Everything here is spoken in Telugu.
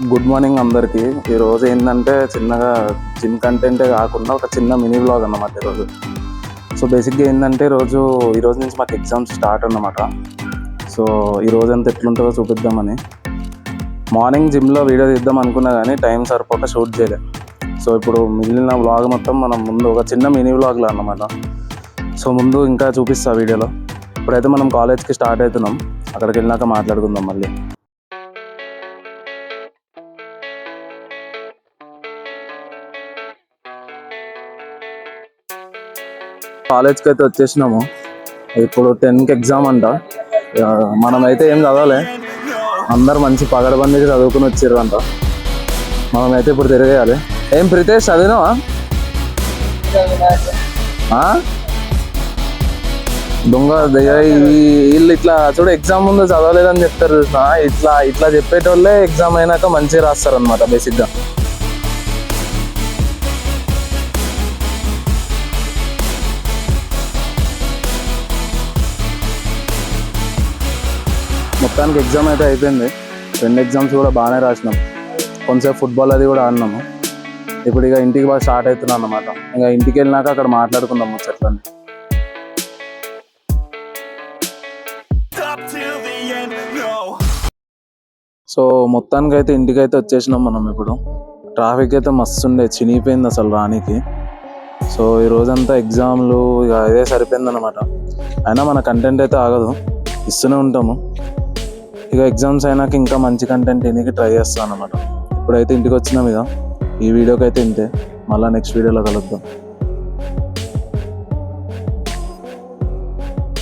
గుడ్ మార్నింగ్ అందరికీ. ఈరోజు ఏంటంటే చిన్నగా జిమ్ కంటెంటే కాకుండా ఒక చిన్న మినీ వ్లాగ్ అన్నమాట ఈరోజు. సో బేసిక్గా ఏంటంటే ఈరోజు నుంచి మాకు ఎగ్జామ్స్ స్టార్ట్ అన్నమాట. సో ఈరోజు అంతా ఎట్లుంటుందో చూపిద్దామని మార్నింగ్ జిమ్లో వీడియో తీద్దాం అనుకున్నా కానీ టైం సరిపోక షూట్ చేయలేదు. సో ఇప్పుడు మిగిలిన వ్లాగ్ మొత్తం మనం ముందు ఒక చిన్న మినీ వ్లాగ్లో అన్నమాట. సో ముందు ఇంకా చూపిస్తా వీడియోలో. ఇప్పుడైతే మనం కాలేజ్కి స్టార్ట్ అవుతున్నాం, అక్కడికి వెళ్ళినాక మాట్లాడుకుందాం మళ్ళీ. కాలేజ్కి అయితే వచ్చేసినాము. ఇప్పుడు 10కి ఎగ్జామ్ అంట. మనమైతే ఏం చదవలే, అందరు మంచి పగడబందికి చదువుకుని వచ్చిర్రు అంట. మనమైతే ఇప్పుడు తిరిగేయాలి. ఏం ప్రితేష్ చదివినావా? దొంగ వీళ్ళు ఇట్లా చూడు, ఎగ్జామ్ ముందు చదవలేదని చెప్తారు. ఇట్లా చెప్పేటోళ్ళే ఎగ్జామ్ అయినాక మంచిగా రాస్తారు అనమాట బేసిక్గా. మొత్తానికి ఎగ్జామ్ అయితే అయిపోయింది. 2 ఎగ్జామ్స్ కూడా బాగానే రాసినాం. కొంచెం ఫుట్బాల్ అది కూడా ఆడినాము. ఇప్పుడు ఇక ఇంటికి బాగా స్టార్ట్ అవుతున్నాం అన్నమాట. ఇంకా ఇంటికి వెళ్ళినాక అక్కడ మాట్లాడుకుందాం ముచ్చట్లని. సో మొత్తానికి అయితే ఇంటికి అయితే వచ్చేసినాం మనం. ఇప్పుడు ట్రాఫిక్ అయితే మస్తు ఉండే, చినిగిపోయింది అసలు రానికి. సో ఈ రోజంతా ఎగ్జామ్లు ఇక అదే సరిపోయింది అనమాట. అయినా మన కంటెంట్ అయితే ఆగదు, ఇస్తూనే ఉంటాము. ఇక ఎగ్జామ్స్ అయినాక ఇంకా మంచి కంటెంట్ ఇనికి ట్రై చేస్తాను అనమాట. ఇప్పుడైతే ఇంటికి వచ్చినాం. ఇక ఈ వీడియోకి అయితే ఇంతే, మళ్ళీ నెక్స్ట్ వీడియోలో కలుద్దాం.